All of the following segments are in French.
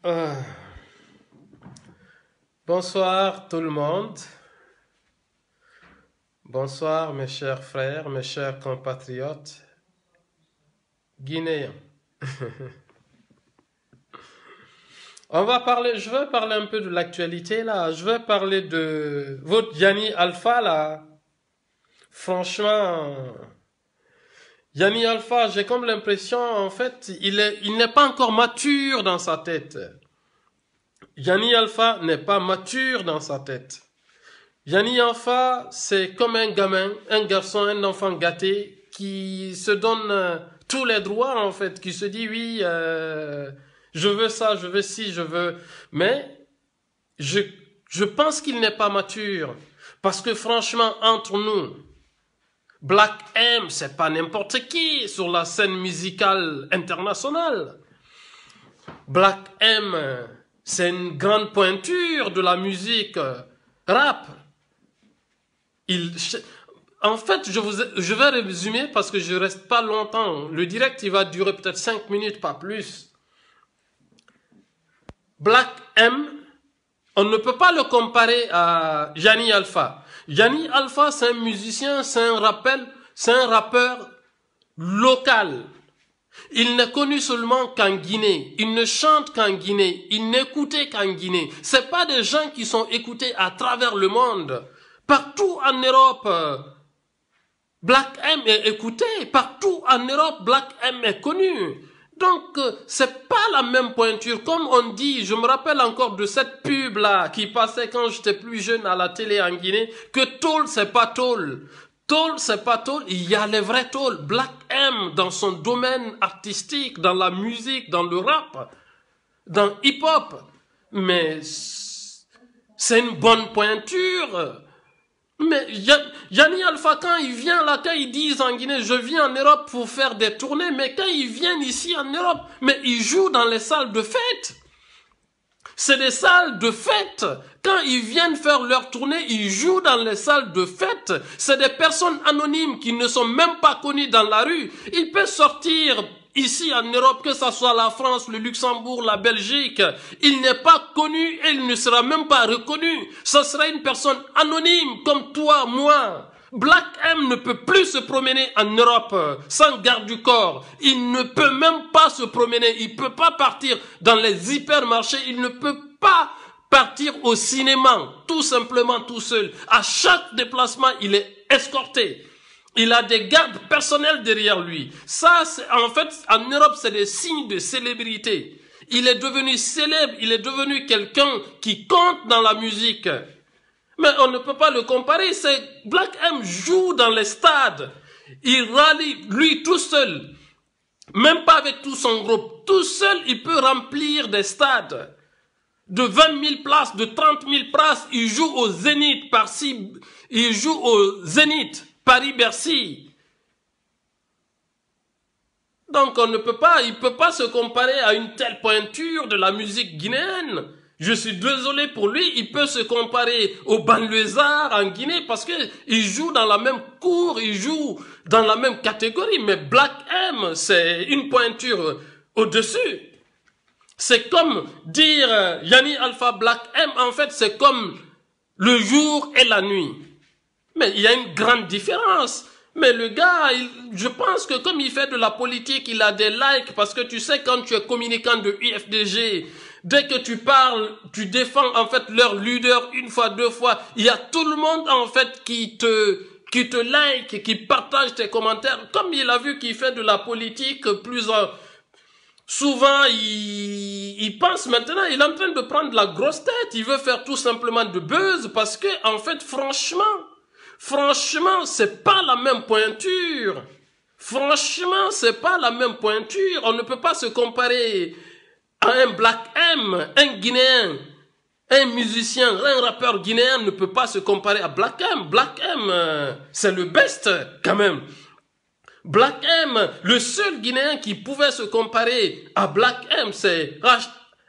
Ah, bonsoir tout le monde. Bonsoir mes chers frères, mes chers compatriotes guinéens. Je vais parler un peu de l'actualité là. Je vais parler de votre Yanni Alpha là. Franchement, Yanni Alpha, j'ai comme l'impression en fait, il n'est pas encore mature dans sa tête. Yanni Alpha n'est pas mature dans sa tête. Yanni Alpha, c'est comme un gamin, un garçon, un enfant gâté qui se donne tous les droits en fait, qui se dit oui, je veux ça, je veux ci, je veux. Mais je, je pense qu'il n'est pas mature parce que franchement, entre nous, Black M, c'est pas n'importe qui sur la scène musicale internationale. Black M, c'est une grande pointure de la musique rap. En fait, je vais résumer parce que je reste pas longtemps. Le direct, il va durer peut-être 5 minutes, pas plus. Black M, on ne peut pas le comparer à Yanni Alpha. Yanni Alpha, c'est un musicien, c'est un rappeur local. Il n'est connu seulement qu'en Guinée. Il ne chante qu'en Guinée. Il n'écoutait qu'en Guinée. C'est pas des gens qui sont écoutés à travers le monde. Partout en Europe, Black M est écouté. Partout en Europe, Black M est connu. Donc, c'est pas la même pointure. Comme on dit, je me rappelle encore de cette pub-là qui passait quand j'étais plus jeune à la télé en Guinée, que Tôle, c'est pas Tôle. Tôle, c'est pas Tôle. Il y a les vrais Tôle. Black M, dans son domaine artistique, dans la musique, dans le rap, dans hip-hop. Mais c'est une bonne pointure. Mais Yanni Alpha, quand il vient là, quand ils disent en Guinée, je viens en Europe pour faire des tournées, mais quand ils viennent ici en Europe, mais ils jouent dans les salles de fête. C'est des salles de fête. Quand ils viennent faire leur tournée, ils jouent dans les salles de fête. C'est des personnes anonymes qui ne sont même pas connues dans la rue. Ils peuvent sortir ici en Europe, que ce soit la France, le Luxembourg, la Belgique. Il n'est pas connu et il ne sera même pas reconnu. Ce sera une personne anonyme comme toi, moi. Black M ne peut plus se promener en Europe sans garde du corps. Il ne peut même pas se promener. Il ne peut pas partir dans les hypermarchés. Il ne peut pas partir au cinéma, tout simplement tout seul. À chaque déplacement, il est escorté. Il a des gardes personnels derrière lui. Ça, en fait, en Europe, c'est des signes de célébrité. Il est devenu célèbre. Il est devenu quelqu'un qui compte dans la musique. Mais on ne peut pas le comparer. C'est Black M joue dans les stades. Il rallie, lui tout seul. Même pas avec tout son groupe. Tout seul, il peut remplir des stades. De 20 000 places, de 30 000 places. Il joue au Zénith par-ci. Il joue au Zénith, Paris-Bercy. Donc il ne peut pas se comparer à une telle pointure de la musique guinéenne. Je suis désolé pour lui, il peut se comparer aux banlieusards en Guinée parce que il joue dans la même cour, il joue dans la même catégorie. Mais Black M, c'est une pointure au-dessus. C'est comme dire Yanni Alpha Black M, en fait, c'est comme le jour et la nuit. Mais il y a une grande différence. Mais le gars, je pense que comme il fait de la politique, il a des likes parce que tu sais quand tu es communicant de UFDG, dès que tu parles, tu défends en fait leur leader une fois, deux fois. Il y a tout le monde en fait qui te like, qui partage tes commentaires. Comme il a vu qu'il fait de la politique souvent, il pense maintenant, il est en train de prendre la grosse tête. Il veut faire tout simplement de buzz parce que en fait, franchement, c'est pas la même pointure. Franchement, c'est pas la même pointure. On ne peut pas se comparer à un Black M, un Guinéen, un musicien, un rappeur guinéen ne peut pas se comparer à Black M. Black M, c'est le best quand même. Black M, le seul Guinéen qui pouvait se comparer à Black M, c'est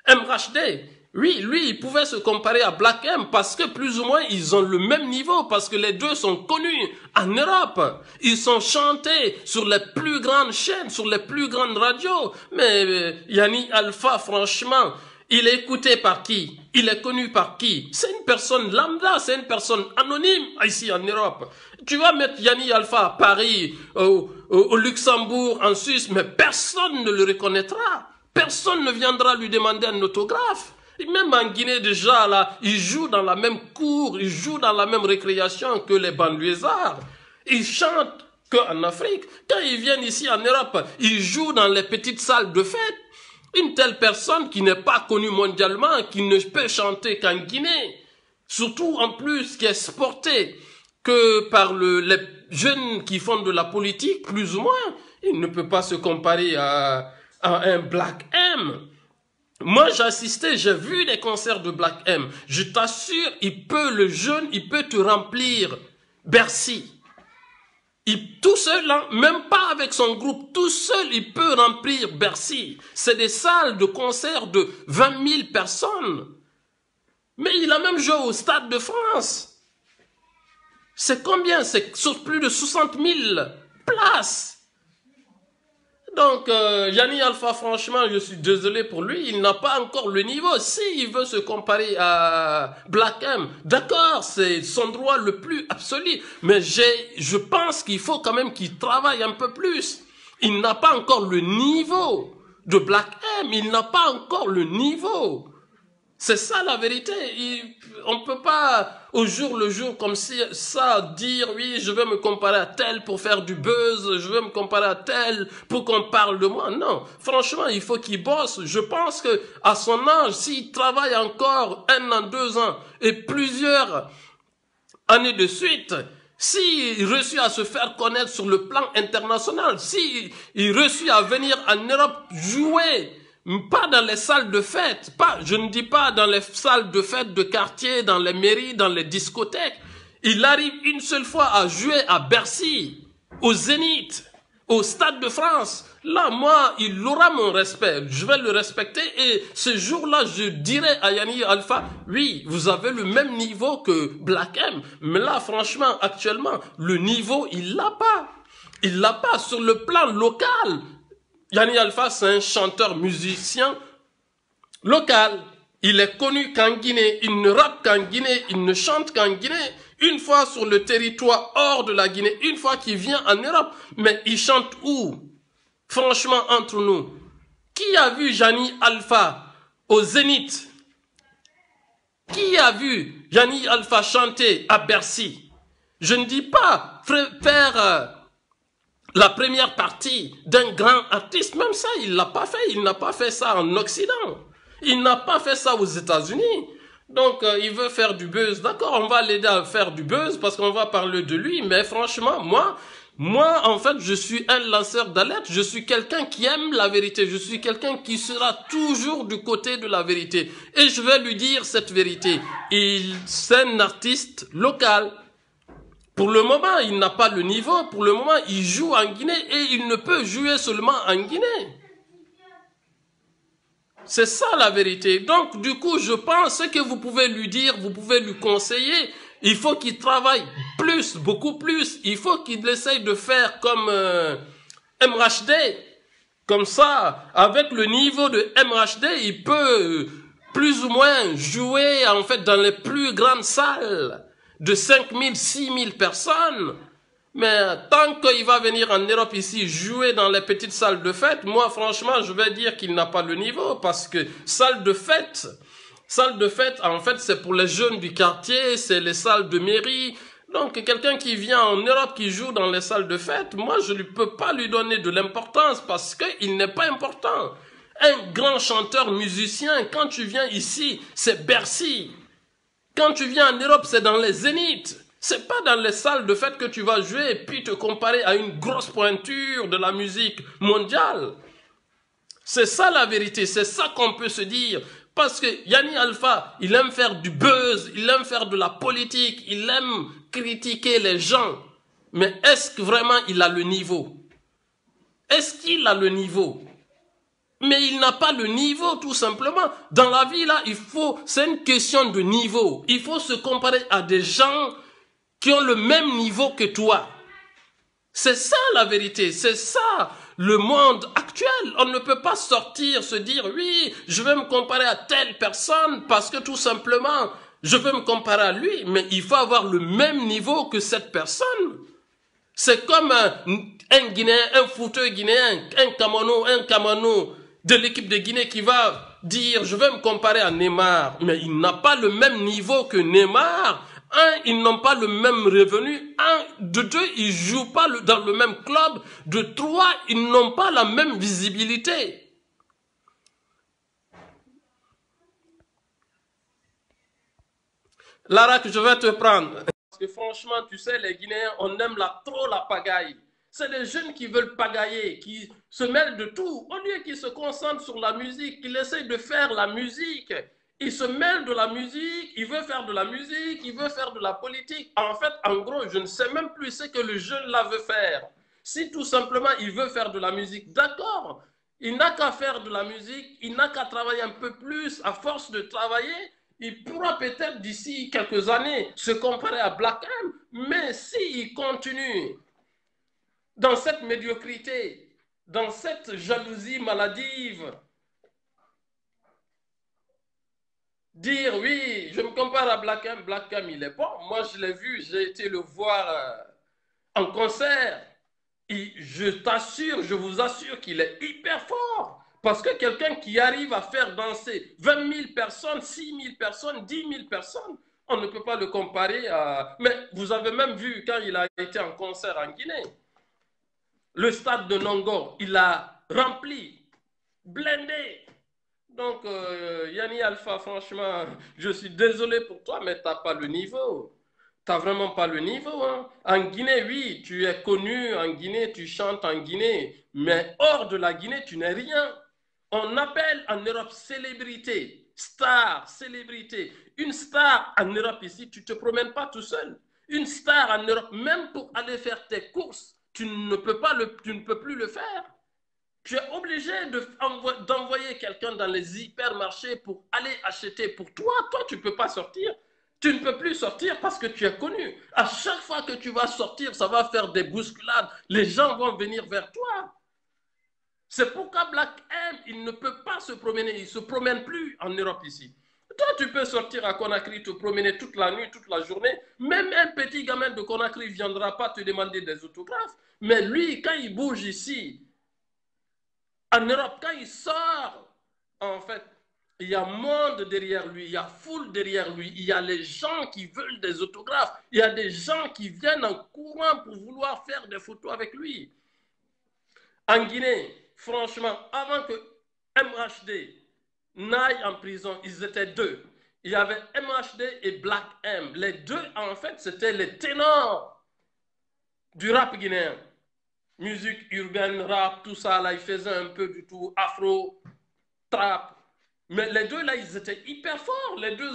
MHD. Oui, lui, il pouvait se comparer à Black M parce que plus ou moins, ils ont le même niveau parce que les deux sont connus en Europe. Ils sont chantés sur les plus grandes chaînes, sur les plus grandes radios. Mais Yanni Alpha, franchement, Il est écouté par qui? Il est connu par qui? C'est une personne lambda, c'est une personne anonyme ici en Europe. Tu vas mettre Yanni Alpha à Paris, au Luxembourg, en Suisse, mais personne ne le reconnaîtra. Personne ne viendra lui demander un autographe. Et même en Guinée déjà, là, ils jouent dans la même cour, ils jouent dans la même récréation que les banlieusards. Ils chantent qu'en Afrique. Quand ils viennent ici en Europe, ils jouent dans les petites salles de fête. Une telle personne qui n'est pas connue mondialement, qui ne peut chanter qu'en Guinée, surtout en plus qui est exportée que par les jeunes qui font de la politique, plus ou moins, il ne peut pas se comparer à un Black M. Moi, j'ai assisté, j'ai vu des concerts de Black M. Je t'assure, le jeune, il peut te remplir Bercy. Tout seul, hein, même pas avec son groupe, tout seul, il peut remplir Bercy. C'est des salles de concert de 20 000 personnes. Mais il a même joué au Stade de France. C'est combien? C'est plus de 60 000 places. Donc, Yanni Alpha, franchement, je suis désolé pour lui, il n'a pas encore le niveau. S'il veut se comparer à Black M, d'accord, c'est son droit le plus absolu. Mais je pense qu'il faut quand même qu'il travaille un peu plus. Il n'a pas encore le niveau de Black M, il n'a pas encore le niveau. C'est ça la vérité. On ne peut pas au jour le jour comme ça dire oui je vais me comparer à tel pour faire du buzz, je vais me comparer à tel pour qu'on parle de moi. Non, franchement il faut qu'il bosse. Je pense que à son âge, s'il travaille encore 1 an, 2 ans et plusieurs années de suite, s'il réussit à se faire connaître sur le plan international, s'il réussit à venir en Europe jouer, pas dans les salles de fête, je ne dis pas dans les salles de fête de quartier, dans les mairies, dans les discothèques. Il arrive une seule fois à jouer à Bercy, au Zénith, au Stade de France. Là, moi, il aura mon respect. Je vais le respecter et ce jour-là, je dirai à Yanni Alpha, oui, vous avez le même niveau que Black M. Mais là, franchement, actuellement, le niveau, il l'a pas. Il l'a pas sur le plan local. Yanni Alpha, c'est un chanteur musicien local. Il est connu qu'en Guinée. Il ne rappe qu'en Guinée. Il ne chante qu'en Guinée. Une fois sur le territoire hors de la Guinée. Une fois qu'il vient en Europe. Mais il chante où? Franchement, entre nous. Qui a vu Yanni Alpha au Zénith? Qui a vu Yanni Alpha chanter à Bercy? Je ne dis pas faire la première partie d'un grand artiste, même ça, il l'a pas fait. Il n'a pas fait ça en Occident. Il n'a pas fait ça aux États-Unis. Donc, il veut faire du buzz. D'accord, on va l'aider à faire du buzz parce qu'on va parler de lui. Mais franchement, moi, en fait, je suis un lanceur d'alerte. Je suis quelqu'un qui aime la vérité. Je suis quelqu'un qui sera toujours du côté de la vérité. Et je vais lui dire cette vérité. C'est un artiste local. Pour le moment, il n'a pas le niveau. Pour le moment, il joue en Guinée et il ne peut jouer seulement en Guinée. C'est ça la vérité. Donc, du coup, je pense que vous pouvez lui dire, vous pouvez lui conseiller. Il faut qu'il travaille plus, beaucoup plus. Il faut qu'il essaye de faire comme MHD. Comme ça, avec le niveau de MHD, il peut plus ou moins jouer en fait dans les plus grandes salles de 5 000, 6 000 personnes. Mais tant qu'il va venir en Europe ici jouer dans les petites salles de fête, moi franchement je vais dire qu'il n'a pas le niveau parce que salle de fête en fait c'est pour les jeunes du quartier, c'est les salles de mairie. Donc quelqu'un qui vient en Europe qui joue dans les salles de fête, moi je ne peux pas lui donner de l'importance parce qu'il n'est pas important. Un grand chanteur musicien, quand tu viens ici, c'est Bercy. Quand tu viens en Europe, c'est dans les zéniths. C'est pas dans les salles de fête que tu vas jouer et puis te comparer à une grosse pointure de la musique mondiale. C'est ça la vérité, c'est ça qu'on peut se dire. Parce que Yanni Alpha, il aime faire du buzz, il aime faire de la politique, il aime critiquer les gens. Mais est-ce que vraiment il a le niveau? Est-ce qu'il a le niveau? Mais il n'a pas le niveau, tout simplement. Dans la vie, là, c'est une question de niveau. Il faut se comparer à des gens qui ont le même niveau que toi. C'est ça la vérité, c'est ça le monde actuel. On ne peut pas sortir, se dire, oui, je vais me comparer à telle personne parce que tout simplement, je veux me comparer à lui, mais il faut avoir le même niveau que cette personne. C'est comme un Guinéen, un footeux guinéen, un Kamano de l'équipe de Guinée qui va dire, je vais me comparer à Neymar, mais il n'a pas le même niveau que Neymar. Un, ils n'ont pas le même revenu. Un, de deux, ils jouent pas dans le même club. De trois, ils n'ont pas la même visibilité. Lara, que je vais te prendre. Parce que franchement, tu sais, les Guinéens, on aime trop la pagaille. C'est les jeunes qui veulent pagailler, qui se mêlent de tout. Au lieu qu'ils se concentrent sur la musique, qu'ils essayent de faire la musique. Il se mêle de la musique, il veut faire de la musique, il veut faire de la politique. En fait, en gros, je ne sais même plus ce que le jeune là veut faire. Si tout simplement il veut faire de la musique, d'accord. Il n'a qu'à faire de la musique, il n'a qu'à travailler un peu plus. À force de travailler, il pourra peut-être d'ici quelques années se comparer à Black M. Mais s'il continue dans cette médiocrité, dans cette jalousie maladive, dire oui, je me compare à Black M, il est bon. Moi, je l'ai vu, j'ai été le voir en concert. Et je t'assure, je vous assure qu'il est hyper fort. Parce que quelqu'un qui arrive à faire danser 20 000 personnes, 6 000 personnes, 10 000 personnes, on ne peut pas le comparer à... Mais vous avez même vu quand il a été en concert en Guinée, le stade de Nongo, il a rempli, blindé. Donc, Yanni Alpha, franchement, je suis désolé pour toi, mais tu n'as pas le niveau. Tu n'as vraiment pas le niveau. Hein. En Guinée, oui, tu es connu en Guinée, tu chantes en Guinée, mais hors de la Guinée, tu n'es rien. On appelle en Europe célébrité, star, célébrité. Une star en Europe ici, tu ne te promènes pas tout seul. Une star en Europe, même pour aller faire tes courses, tu ne peux plus le faire. Tu es obligé d'envoyer quelqu'un dans les hypermarchés pour aller acheter pour toi. Toi, tu ne peux pas sortir. Tu ne peux plus sortir parce que tu es connu. À chaque fois que tu vas sortir, ça va faire des bousculades. Les gens vont venir vers toi. C'est pourquoi Black M, il ne peut pas se promener. Il ne se promène plus en Europe ici. Toi, tu peux sortir à Conakry, te promener toute la nuit, toute la journée. Même un petit gamin de Conakry ne viendra pas te demander des autographes. Mais lui, quand il bouge ici, en Europe, quand il sort, en fait, il y a monde derrière lui, il y a foule derrière lui, il y a les gens qui veulent des autographes, il y a des gens qui viennent en courant pour vouloir faire des photos avec lui. En Guinée, franchement, avant que MHD n'aille en prison, ils étaient deux. Il y avait MHD et Black M. Les deux, en fait, c'était les ténors du rap guinéen. Musique urbaine, rap, tout ça, là, ils faisaient un peu du tout afro, trap. Mais les deux, là, ils étaient hyper forts. Les deux,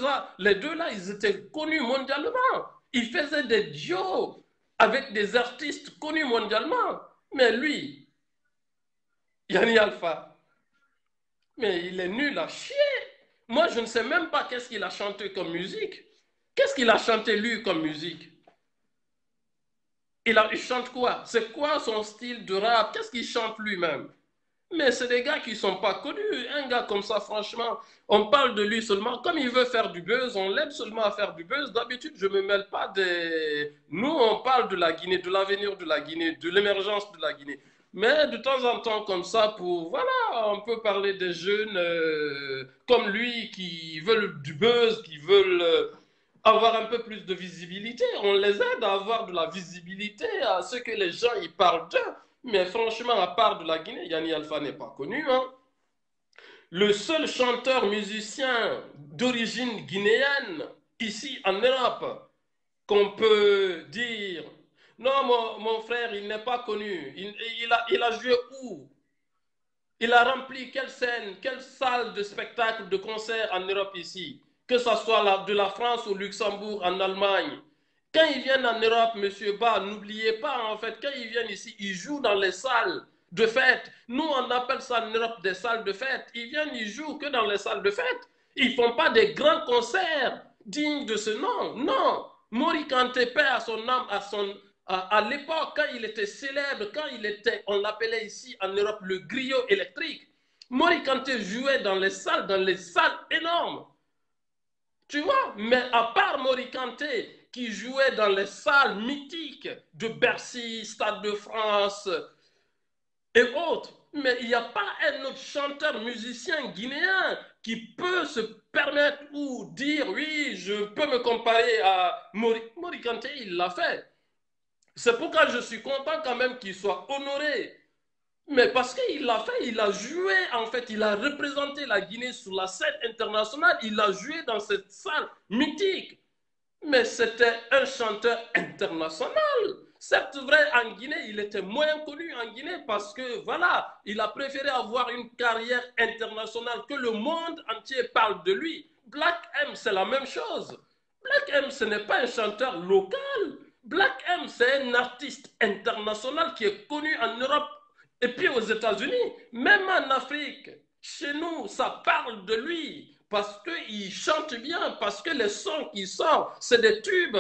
là, ils étaient connus mondialement. Ils faisaient des duos avec des artistes connus mondialement. Mais lui, Yanni Alpha, mais il est nul à chier. Moi, je ne sais même pas qu'est-ce qu'il a chanté comme musique. Qu'est-ce qu'il a chanté, lui, comme musique? Il chante quoi? C'est quoi son style de rap? Qu'est-ce qu'il chante lui-même? Mais c'est des gars qui ne sont pas connus. Un gars comme ça, franchement, on parle de lui seulement. Comme il veut faire du buzz, on l'aide seulement à faire du buzz. D'habitude, je ne me mêle pas des... Nous, on parle de la Guinée, de l'avenir de la Guinée, de l'émergence de la Guinée. Mais de temps en temps, comme ça, voilà, on peut parler des jeunes comme lui qui veulent du buzz, qui veulent avoir un peu plus de visibilité. On les aide à avoir de la visibilité, à ce que les gens y parlent d'eux. Mais franchement, à part de la Guinée, Yanni Alpha n'est pas connu. Hein. Le seul chanteur musicien d'origine guinéenne, ici en Europe, qu'on peut dire, non, mon frère, il n'est pas connu. Il a joué où? Il a rempli quelle scène, quelle salle de spectacle, de concert en Europe ici? Que ce soit de la France au Luxembourg, en Allemagne. Quand ils viennent en Europe, monsieur Ba, n'oubliez pas, en fait, quand ils viennent ici, ils jouent dans les salles de fête. Nous, on appelle ça en Europe des salles de fête. Ils viennent, ils jouent que dans les salles de fête. Ils ne font pas des grands concerts dignes de ce nom. Non. Mori Kanté, paix à son âme, à l'époque, quand il était célèbre, quand il était, on l'appelait ici en Europe le griot électrique, Mori Kanté jouait dans les salles énormes. Tu vois, mais à part Mori Kanté qui jouait dans les salles mythiques de Bercy, Stade de France et autres, mais il n'y a pas un autre chanteur musicien guinéen qui peut se permettre ou dire oui, je peux me comparer à Mori Kanté, il l'a fait. C'est pourquoi je suis content quand même qu'il soit honoré. Mais parce qu'il l'a fait, il a joué, en fait, il a représenté la Guinée sur la scène internationale, il a joué dans cette salle mythique. Mais c'était un chanteur international. Certes, vrai, en Guinée, il était moins connu en Guinée parce que, voilà, il a préféré avoir une carrière internationale, que le monde entier parle de lui. Black M, c'est la même chose. Black M, ce n'est pas un chanteur local. Black M, c'est un artiste international qui est connu en Europe et puis aux États-Unis, même en Afrique. Chez nous, ça parle de lui parce qu'il chante bien, parce que les sons qui sortent, c'est des tubes.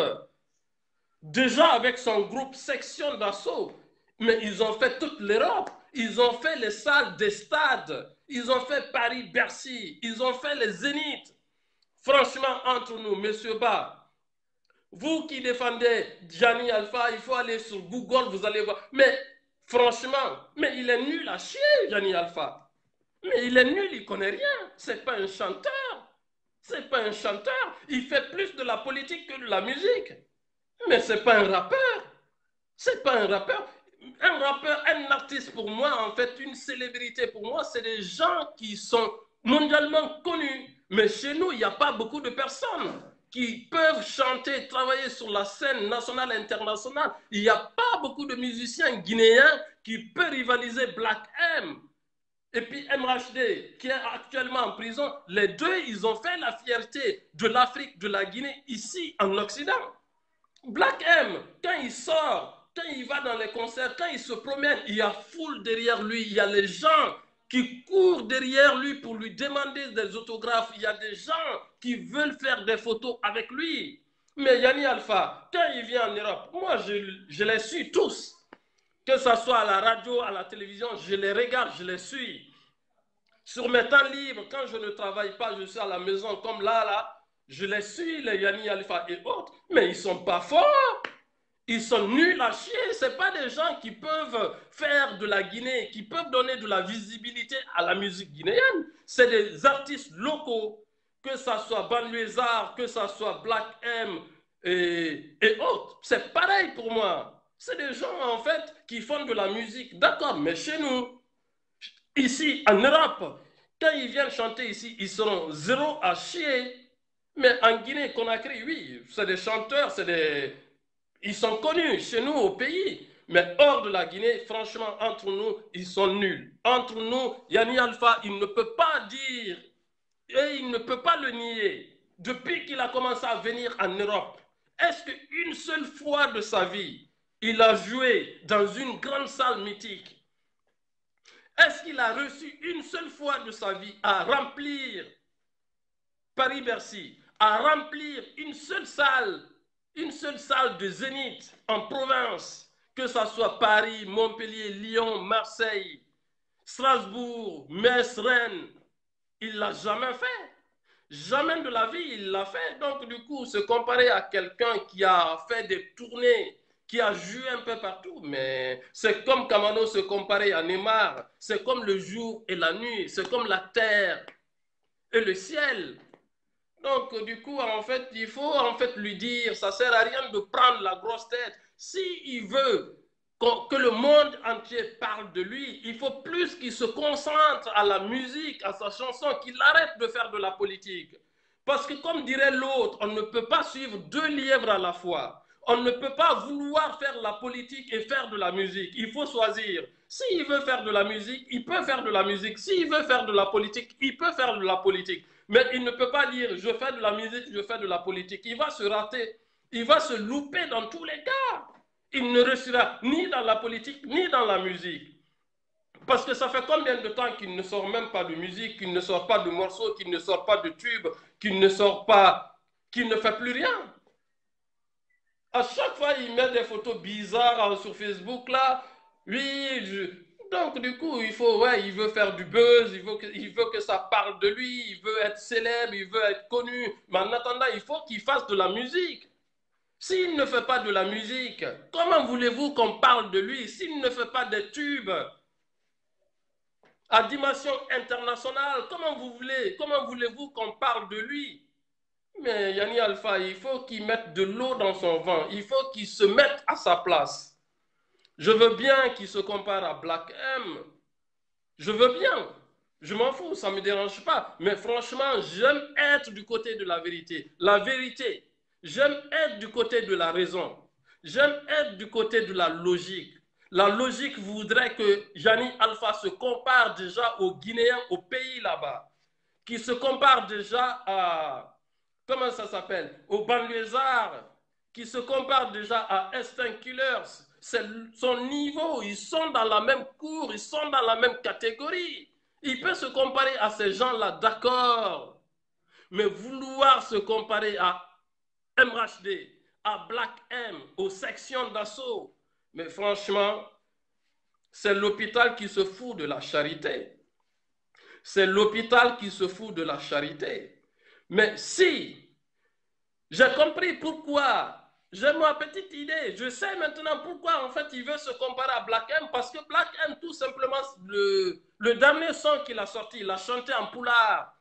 Déjà avec son groupe Section d'Assaut, mais ils ont fait toute l'Europe. Ils ont fait les salles des stades. Ils ont fait Paris-Bercy. Ils ont fait les Zéniths. Franchement, entre nous, monsieur Ba, vous qui défendez Gianni Alpha, il faut aller sur Google, vous allez voir. Mais franchement, mais il est nul à chier, Gianni Alpha. Mais il est nul, il connaît rien. C'est pas un chanteur. C'est pas un chanteur. Il fait plus de la politique que de la musique. Mais c'est pas un rappeur. C'est pas un rappeur. Un rappeur, un artiste pour moi, en fait, une célébrité pour moi, c'est des gens qui sont mondialement connus. Mais chez nous, il n'y a pas beaucoup de personnes qui peuvent chanter, travailler sur la scène nationale et internationale. Il n'y a pas beaucoup de musiciens guinéens qui peuvent rivaliser Black M. Et puis MHD, qui est actuellement en prison, les deux, ils ont fait la fierté de l'Afrique, de la Guinée, ici en Occident. Black M, quand il sort, quand il va dans les concerts, quand il se promène, il y a foule derrière lui, il y a les gens qui courent derrière lui pour lui demander des autographes, il y a des gens qui veulent faire des photos avec lui. Mais Yanni Alpha, quand il vient en Europe, moi je les suis tous, que ce soit à la radio, à la télévision, je les regarde, je les suis. Sur mes temps libres, quand je ne travaille pas, je suis à la maison comme là, je les suis, les Yanni Alpha et autres, mais ils ne sont pas forts. Ils sont nuls à chier. Ce pas des gens qui peuvent faire de la Guinée, qui peuvent donner de la visibilité à la musique guinéenne. C'est des artistes locaux, que ce soit Banlieusard, que ce soit Black M et autres. C'est pareil pour moi. C'est des gens, en fait, qui font de la musique. D'accord, mais chez nous, ici, en Europe, quand ils viennent chanter ici, ils seront zéro à chier. Mais en Guinée-Conakry, oui, c'est des chanteurs, ils sont connus chez nous au pays. Mais hors de la Guinée, franchement, entre nous, ils sont nuls. Entre nous, Yanni Alpha, il ne peut pas dire, et il ne peut pas le nier, depuis qu'il a commencé à venir en Europe, est-ce qu'une seule fois de sa vie, il a joué dans une grande salle mythique? Est-ce qu'il a reçu une seule fois de sa vie à remplir Paris-Bercy, à remplir une seule salle de Zénith en province, que ce soit Paris, Montpellier, Lyon, Marseille, Strasbourg, Metz, Rennes? Il ne l'a jamais fait. Jamais de la vie, il l'a fait. Donc, du coup, se comparer à quelqu'un qui a fait des tournées, qui a joué un peu partout, mais c'est comme Kamano se comparer à Neymar. C'est comme le jour et la nuit. C'est comme la terre et le ciel. Donc, du coup, en fait, il faut en fait lui dire, ça ne sert à rien de prendre la grosse tête. S'il veut que le monde entier parle de lui, il faut plus qu'il se concentre à la musique, à sa chanson, qu'il arrête de faire de la politique. Parce que comme dirait l'autre, on ne peut pas suivre deux lièvres à la fois. On ne peut pas vouloir faire la politique et faire de la musique. Il faut choisir. S'il veut faire de la musique, il peut faire de la musique. S'il veut faire de la politique, il peut faire de la politique. Mais il ne peut pas dire je fais de la musique, je fais de la politique. Il va se rater. Il va se louper dans tous les cas. Il ne réussira ni dans la politique, ni dans la musique. Parce que ça fait combien de temps qu'il ne sort même pas de musique, qu'il ne sort pas de morceaux, qu'il ne sort pas de tubes, qu'il ne sort pas, qu'il ne fait plus rien. À chaque fois, il met des photos bizarres sur Facebook là. Oui, donc du coup, ouais, il veut faire du buzz, il veut que ça parle de lui, il veut être célèbre, il veut être connu. Mais en attendant, il faut qu'il fasse de la musique. S'il ne fait pas de la musique, comment voulez-vous qu'on parle de lui? S'il ne fait pas des tubes à dimension internationale, comment voulez-vous qu'on parle de lui? Mais Yanni Alpha, il faut qu'il mette de l'eau dans son vin. Il faut qu'il se mette à sa place. Je veux bien qu'il se compare à Black M. Je veux bien. Je m'en fous, ça ne me dérange pas. Mais franchement, j'aime être du côté de la vérité. La vérité. J'aime être du côté de la raison. J'aime être du côté de la logique. La logique voudrait que Yanni Alpha se compare déjà aux Guinéens, au pays là-bas. Qu'il se compare déjà à, comment ça s'appelle, aux banlieusards, qui se compare déjà à Instinct Killers. C'est son niveau, ils sont dans la même cour, ils sont dans la même catégorie. Il peut se comparer à ces gens-là, d'accord. Mais vouloir se comparer à MHD, à Black M, aux sections d'assaut, mais franchement, c'est l'hôpital qui se fout de la charité. C'est l'hôpital qui se fout de la charité. Mais si j'ai compris pourquoi. J'ai ma petite idée. Je sais maintenant pourquoi, en fait, il veut se comparer à Black M. Parce que Black M, tout simplement, le dernier son qu'il a sorti, il a chanté en poulard.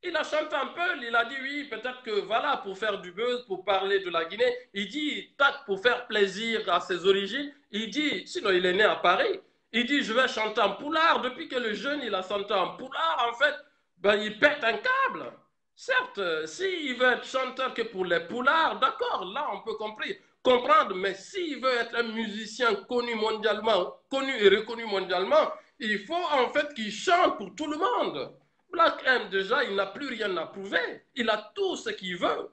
Il a chanté un peu, il a dit oui, peut-être que voilà, pour faire du buzz, pour parler de la Guinée. Il dit, tac, pour faire plaisir à ses origines. Il dit, sinon il est né à Paris. Il dit, je vais chanter en poulard. Depuis que le jeune, il a chanté en poulard, en fait, ben, il pète un câble. Certes, s'il veut être chanteur que pour les poulards, d'accord, là on peut comprendre, mais s'il veut être un musicien connu mondialement, connu et reconnu mondialement, il faut en fait qu'il chante pour tout le monde. Black M, déjà, il n'a plus rien à prouver. Il a tout ce qu'il veut.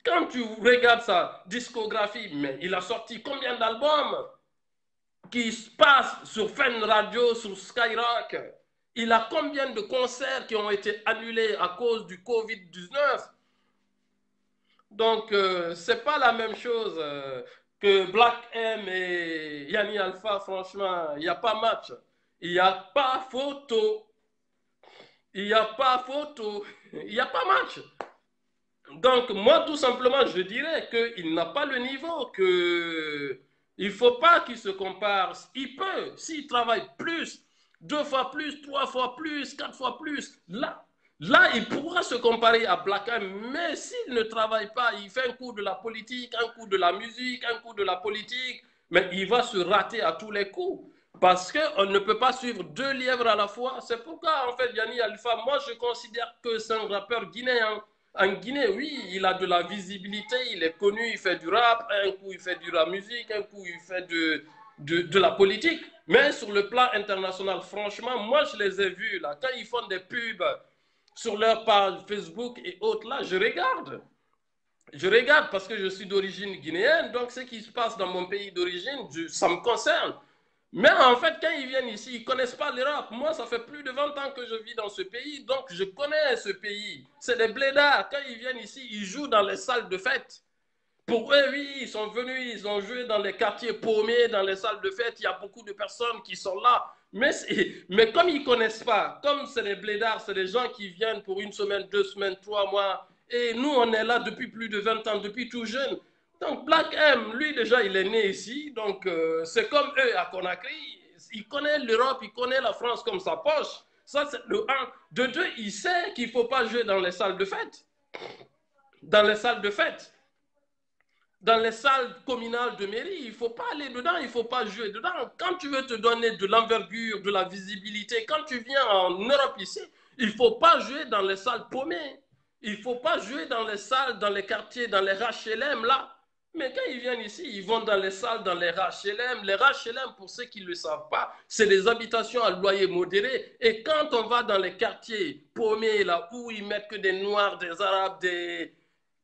Quand tu regardes sa discographie, mais il a sorti combien d'albums qui se passent sur Fun Radio, sur Skyrock? Il a combien de concerts qui ont été annulés à cause du Covid-19? Donc, ce n'est pas la même chose que Black M et Yanni Alpha. Franchement, il n'y a pas match. Il n'y a pas photo. Il n'y a pas photo. Il n'y a pas match. Donc, moi, tout simplement, je dirais qu'il n'a pas le niveau, que il ne faut pas qu'il se compare. Il peut, s'il travaille plus, 2 fois plus, 3 fois plus, 4 fois plus, là, il pourra se comparer à Black M. Mais s'il ne travaille pas, il fait un coup de la politique, un coup de la musique, un coup de la politique, mais il va se rater à tous les coups. Parce qu'on ne peut pas suivre 2 lièvres à la fois. C'est pourquoi, en fait, Yanni Alpha, moi, je considère que c'est un rappeur guinéen. En Guinée, oui, il a de la visibilité, il est connu, il fait du rap, un coup il fait de la musique, un coup il fait de la politique. Mais sur le plan international, franchement, moi je les ai vus là, quand ils font des pubs sur leur page Facebook et autres là, je regarde. Je regarde parce que je suis d'origine guinéenne, donc ce qui se passe dans mon pays d'origine, ça me concerne. Mais en fait, quand ils viennent ici, ils ne connaissent pas l'Europe. Moi, ça fait plus de 20 ans que je vis dans ce pays, donc je connais ce pays. C'est des blédards. Quand ils viennent ici, ils jouent dans les salles de fête. Pour eux, oui, ils sont venus, ils ont joué dans les quartiers paumés, dans les salles de fête. Il y a beaucoup de personnes qui sont là. Mais comme ils ne connaissent pas, comme c'est des blédards, c'est des gens qui viennent pour 1 semaine, 2 semaines, 3 mois. Et nous, on est là depuis plus de 20 ans, depuis tout jeune. Donc Black M, lui déjà, il est né ici. Donc c'est comme eux à Conakry. Il connaît l'Europe, il connaît la France comme sa poche. Ça, c'est le un. De deux, il sait qu'il ne faut pas jouer dans les salles de fête. Dans les salles de fête. Dans les salles communales de mairie, il ne faut pas aller dedans, il ne faut pas jouer dedans. Quand tu veux te donner de l'envergure, de la visibilité, quand tu viens en Europe ici, il ne faut pas jouer dans les salles paumées. Il ne faut pas jouer dans les salles, dans les quartiers, dans les HLM là. Mais quand ils viennent ici, ils vont dans les salles, dans les HLM. Les HLM, pour ceux qui ne le savent pas, c'est des habitations à loyer modéré. Et quand on va dans les quartiers paumés, là, où ils mettent que des Noirs, des Arabes,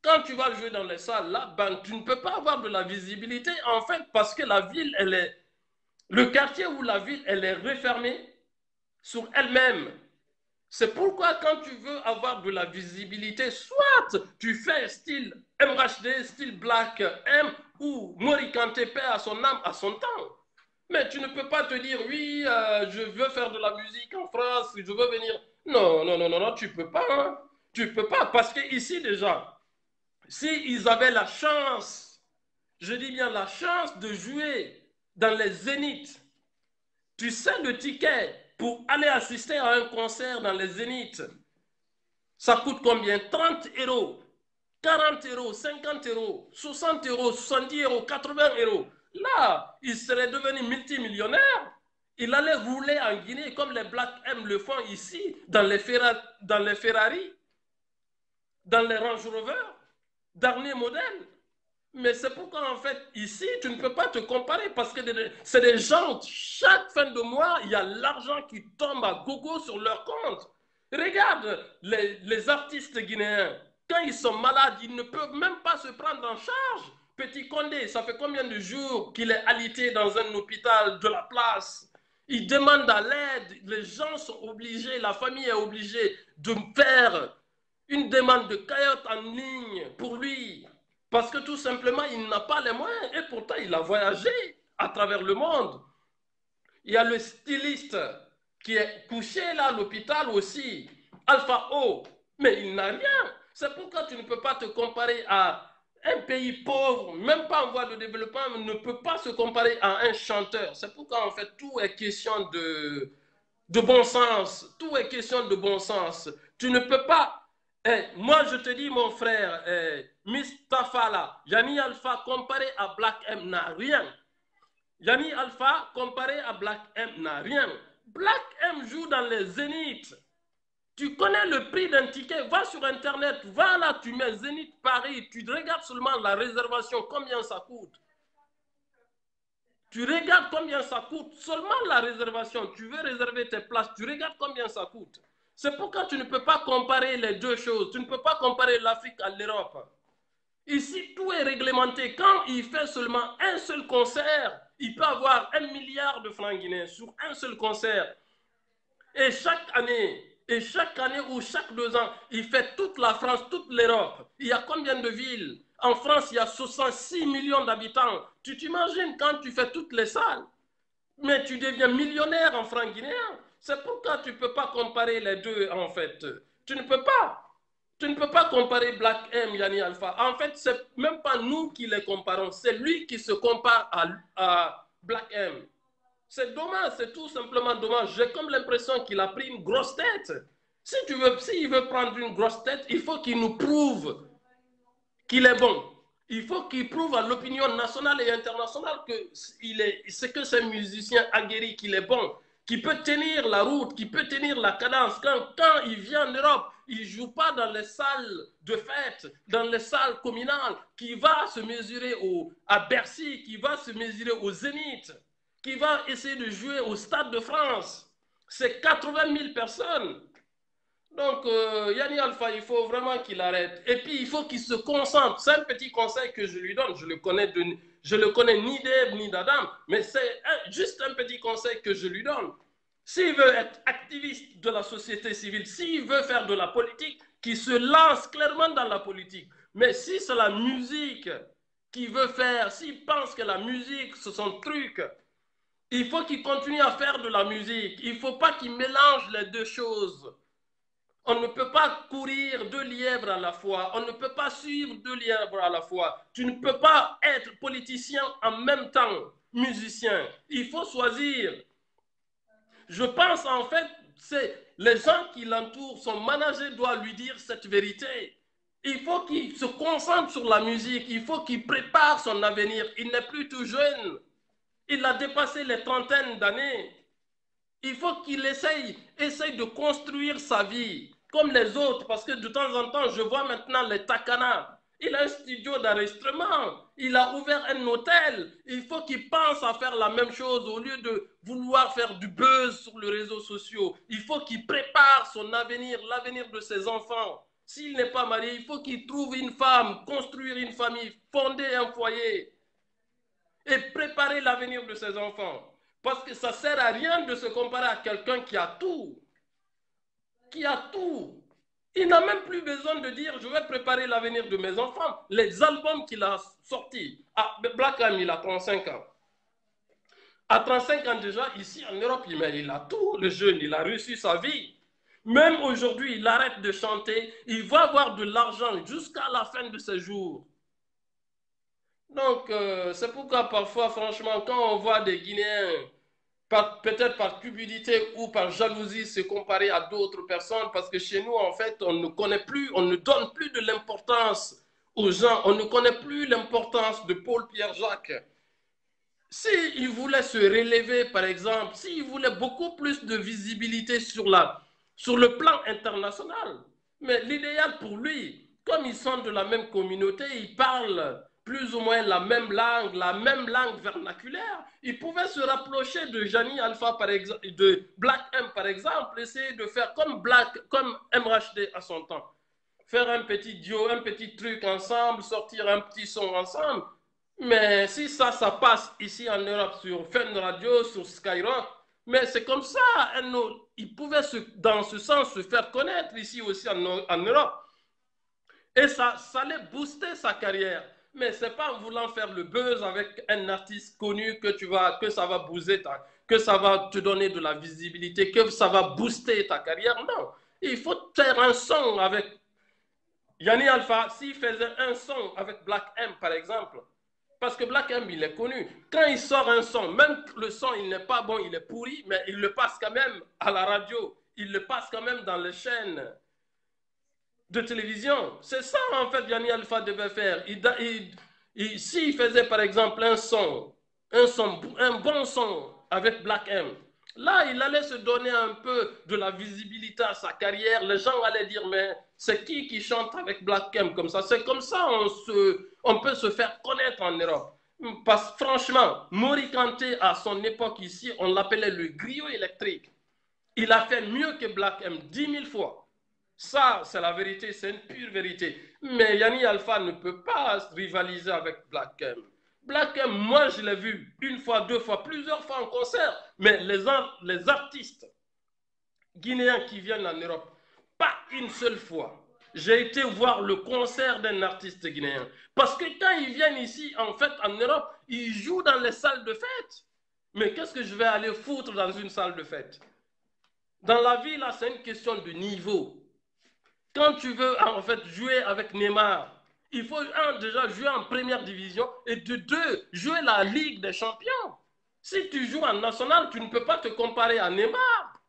quand tu vas jouer dans les salles, là, ben, tu ne peux pas avoir de la visibilité, en fait, parce que la ville, le quartier ou la ville, elle est refermée sur elle-même. C'est pourquoi quand tu veux avoir de la visibilité, soit tu fais style MHD, style Black M ou Mori Kanté, paix à son âme, à son temps. Mais tu ne peux pas te dire, oui, je veux faire de la musique en France, je veux venir. Non, non, non, non, non, tu peux pas. Hein. Tu peux pas, parce que ici déjà, s'ils avaient la chance, je dis bien la chance de jouer dans les zéniths, tu sais le ticket pour aller assister à un concert dans les zéniths, ça coûte combien? 30 euros, 40 euros, 50 euros, 60 euros, 70 euros, 80 euros. Là, il serait devenu multimillionnaire. Il allait rouler en Guinée comme les Black M le font ici, dans les Ferrari, dans les Range Rover, dernier modèle. Mais c'est pourquoi, en fait, ici, tu ne peux pas te comparer parce que c'est des gens, chaque fin de mois, il y a l'argent qui tombe à gogo sur leur compte. Regarde les artistes guinéens, quand ils sont malades, ils ne peuvent même pas se prendre en charge. Petit Condé, ça fait combien de jours qu'il est alité dans un hôpital de la place? Il demande à l'aide, les gens sont obligés, la famille est obligée de faire une demande de cagnotte en ligne pour lui. Parce que tout simplement, il n'a pas les moyens et pourtant, il a voyagé à travers le monde. Il y a le styliste qui est couché là à l'hôpital aussi, Alpha O, mais il n'a rien. C'est pourquoi tu ne peux pas te comparer à un pays pauvre, même pas en voie de développement, ne peut pas se comparer à un chanteur. C'est pourquoi en fait tout est question de bon sens. Tout est question de bon sens. Tu ne peux pas. Moi, je te dis, mon frère, Mustapha là, Yanni Alpha comparé à Black M n'a rien. Yanni Alpha comparé à Black M n'a rien. Black M joue dans les zéniths. Tu connais le prix d'un ticket, va sur Internet, va là, tu mets Zénith Paris, tu regardes seulement la réservation, combien ça coûte. Tu regardes combien ça coûte, seulement la réservation. Tu veux réserver tes places, tu regardes combien ça coûte. C'est pourquoi tu ne peux pas comparer les deux choses. Tu ne peux pas comparer l'Afrique à l'Europe. Ici, tout est réglementé. Quand il fait seulement un seul concert, il peut avoir 1 milliard de francs guinéens sur un seul concert. Et chaque année ou chaque 2 ans, il fait toute la France, toute l'Europe. Il y a combien de villes? En France, il y a 66 millions d'habitants. Tu t'imagines quand tu fais toutes les salles, mais tu deviens millionnaire en francs guinéens. C'est pourquoi tu ne peux pas comparer les deux, en fait. Tu ne peux pas. Tu ne peux pas comparer Black M, Yanni Alpha. En fait, ce n'est même pas nous qui les comparons. C'est lui qui se compare à Black M. C'est dommage, c'est tout simplement dommage. J'ai comme l'impression qu'il a pris une grosse tête. S'il veut prendre une grosse tête, il faut qu'il nous prouve qu'il est bon. Il faut qu'il prouve à l'opinion nationale et internationale que c'est que c'est un musicien aguerri, qu'il est bon, qu'il peut tenir la route, qu'il peut tenir la cadence. Quand il vient en Europe, il ne joue pas dans les salles de fête, dans les salles communales, qui va se mesurer à Bercy, qui va se mesurer au Zénith, qui va essayer de jouer au Stade de France. C'est 80 000 personnes. Donc, Yanni Alpha, il faut vraiment qu'il arrête. Et puis, il faut qu'il se concentre. C'est un petit conseil que je lui donne. Je le connais ni d'Ève ni d'Adam, mais c'est juste un petit conseil que je lui donne. S'il veut être activiste de la société civile, s'il veut faire de la politique, qu'il se lance clairement dans la politique. Mais si c'est la musique qu'il veut faire, s'il pense que la musique, c'est son truc, il faut qu'il continue à faire de la musique. Il ne faut pas qu'il mélange les deux choses. On ne peut pas courir 2 lièvres à la fois. On ne peut pas suivre 2 lièvres à la fois. Tu ne peux pas être politicien en même temps, musicien. Il faut choisir. Je pense en fait, c'est les gens qui l'entourent, son manager doit lui dire cette vérité. Il faut qu'il se concentre sur la musique. Il faut qu'il prépare son avenir. Il n'est plus tout jeune. Il a dépassé les trentaines d'années. Il faut qu'il essaye de construire sa vie comme les autres, parce que de temps en temps, je vois maintenant les Takana. Il a un studio d'enregistrement, il a ouvert un hôtel. Il faut qu'il pense à faire la même chose au lieu de vouloir faire du buzz sur les réseaux sociaux. Il faut qu'il prépare son avenir, l'avenir de ses enfants. S'il n'est pas marié, il faut qu'il trouve une femme, construire une famille, fonder un foyer et préparer l'avenir de ses enfants. Parce que ça ne sert à rien de se comparer à quelqu'un qui a tout. Qui a tout. Il n'a même plus besoin de dire je vais préparer l'avenir de mes enfants. Les albums qu'il a sortis, Black M, il a 35 ans. À 35 ans déjà, ici en Europe, il a tout, le jeune, il a reçu sa vie. Même aujourd'hui, il arrête de chanter, il va avoir de l'argent jusqu'à la fin de ses jours. Donc, c'est pourquoi parfois, franchement, quand on voit des Guinéens, peut-être par cupidité ou par jalousie, se comparer à d'autres personnes, parce que chez nous, en fait, on ne connaît plus, on ne donne plus de l'importance aux gens, on ne connaît plus l'importance de Paul-Pierre-Jacques. S'il voulait se relever, par exemple, s'il voulait beaucoup plus de visibilité sur le plan international, mais l'idéal pour lui, comme ils sont de la même communauté, ils parlent plus ou moins la même langue vernaculaire, il pouvait se rapprocher de Jani Alpha, par exemple, de Black M, par exemple, essayer de faire comme MHD à son temps. Faire un petit duo, un petit truc ensemble, sortir un petit son ensemble. Mais si ça passe ici en Europe sur Fun Radio, sur Skyrock, mais c'est comme ça, ils pouvaient dans ce sens se faire connaître ici aussi en Europe. Et ça allait booster sa carrière. Mais c'est pas en voulant faire le buzz avec un artiste connu que ça va booster que ça va te donner de la visibilité, que ça va booster ta carrière. Non. Il faut faire un son avec Yanni Alpha. S'il faisait un son avec Black M, par exemple, parce que Black M, il est connu. Quand il sort un son, même le son, il n'est pas bon, il est pourri, mais il le passe quand même à la radio. Il le passe quand même dans les chaînes de télévision. C'est ça, en fait, Yanni Alpha devait faire. S'il faisait, par exemple, un bon son avec Black M, là, il allait se donner un peu de la visibilité à sa carrière. Les gens allaient dire, mais c'est qui chante avec Black M comme ça? C'est comme ça on peut se faire connaître en Europe. Parce que franchement, Mori Kanté, à son époque ici, on l'appelait le griot électrique. Il a fait mieux que Black M 10 000 fois. Ça, c'est la vérité, c'est une pure vérité. Mais Yanni Alpha ne peut pas rivaliser avec Black M. Black M, moi, je l'ai vu une fois, deux fois, plusieurs fois en concert. Mais les artistes guinéens qui viennent en Europe, pas une seule fois. J'ai été voir le concert d'un artiste guinéen. Parce que quand ils viennent ici, en fait, en Europe, ils jouent dans les salles de fête. Mais qu'est-ce que je vais aller foutre dans une salle de fête? Dans la vie, là, c'est une question de niveau. Quand tu veux, en fait, jouer avec Neymar, il faut, déjà jouer en première division et de deux, jouer la Ligue des Champions. Si tu joues en national, tu ne peux pas te comparer à Neymar.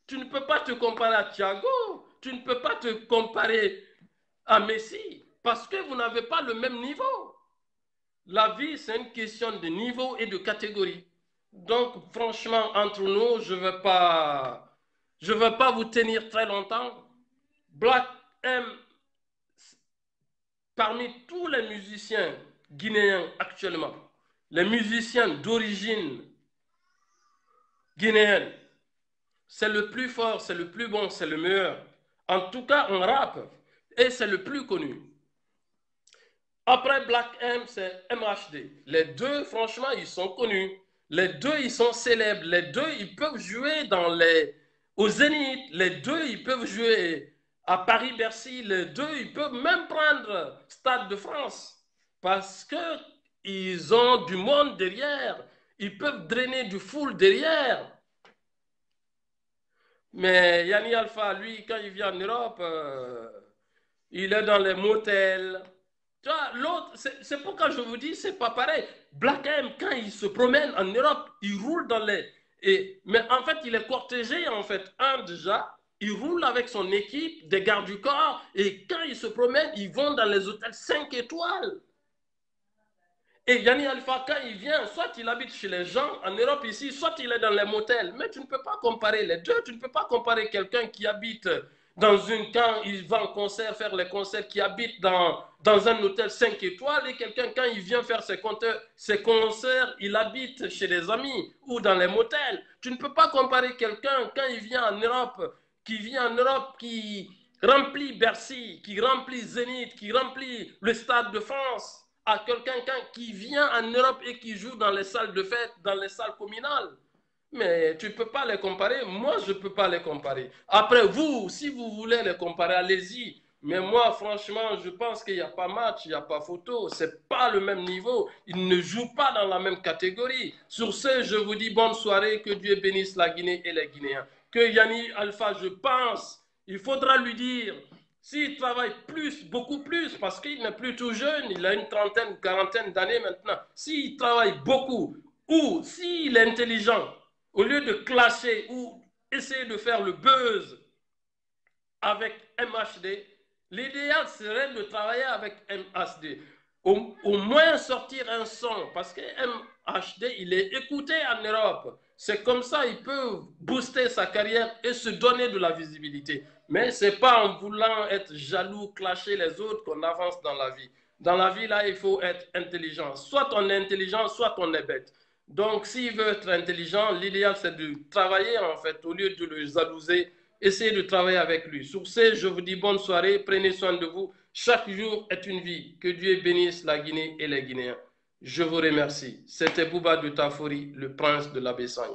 Tu ne peux pas te comparer à Thiago. Tu ne peux pas te comparer à Messi parce que vous n'avez pas le même niveau. La vie, c'est une question de niveau et de catégorie. Donc, franchement, entre nous, je ne vais pas vous tenir très longtemps. Black M, parmi tous les musiciens guinéens actuellement, les musiciens d'origine guinéenne, c'est le plus fort, c'est le plus bon, c'est le meilleur. En tout cas, en rap, et c'est le plus connu. Après Black M, c'est MHD. Les deux, franchement, ils sont connus. Les deux, ils sont célèbres. Les deux, ils peuvent jouer au Zénith. Les deux, ils peuvent jouer à Paris-Bercy. Les deux, ils peuvent même prendre Stade de France. Parce qu'ils ont du monde derrière. Ils peuvent drainer du foule derrière. Mais Yanni Alpha, lui, quand il vient en Europe, il est dans les motels. Tu vois, l'autre, c'est pourquoi je vous dis, c'est pas pareil. Black M, quand il se promène en Europe, il roule dans mais en fait, il est cortégé, en fait. Déjà, il roule avec son équipe, des gardes du corps, et quand il se promène, ils vont dans les hôtels 5 étoiles. Et Yanni Alpha, quand il vient, soit il habite chez les gens en Europe ici, soit il est dans les motels. Mais tu ne peux pas comparer les deux. Tu ne peux pas comparer quelqu'un qui habite quand il va en concert, faire les concerts, qui habite dans un hôtel 5 étoiles, et quelqu'un, quand il vient faire ses concerts, il habite chez des amis ou dans les motels. Tu ne peux pas comparer quelqu'un, quand il vient en Europe, qui remplit Bercy, qui remplit Zénith, qui remplit le Stade de France, à quelqu'un qui vient en Europe et qui joue dans les salles de fête, dans les salles communales. Mais tu ne peux pas les comparer. Moi, je ne peux pas les comparer. Après, vous, si vous voulez les comparer, allez-y. Mais moi, franchement, je pense qu'il n'y a pas match, il n'y a pas photo. Ce n'est pas le même niveau. Ils ne jouent pas dans la même catégorie. Sur ce, je vous dis bonne soirée. Que Dieu bénisse la Guinée et les Guinéens. Que Yanni Alpha, je pense, il faudra lui dire, s'il travaille plus, beaucoup plus, parce qu'il n'est plus tout jeune, il a une trentaine, quarantaine d'années maintenant. S'il travaille beaucoup, ou s'il est intelligent, au lieu de clasher ou essayer de faire le buzz avec MHD, l'idéal serait de travailler avec MHD. Au moins sortir un son, parce que MHD, il est écouté en Europe. C'est comme ça il peut booster sa carrière et se donner de la visibilité. Mais ce n'est pas en voulant être jaloux, clasher les autres qu'on avance dans la vie. Dans la vie, là, il faut être intelligent. Soit on est intelligent, soit on est bête. Donc, s'il veut être intelligent, l'idéal, c'est de travailler, en fait, au lieu de le jalouser, essayez de travailler avec lui. Sur ce, je vous dis bonne soirée, prenez soin de vous. Chaque jour est une vie. Que Dieu bénisse la Guinée et les Guinéens. Je vous remercie. C'était Bouba de Tafori, le prince de la Bessagne.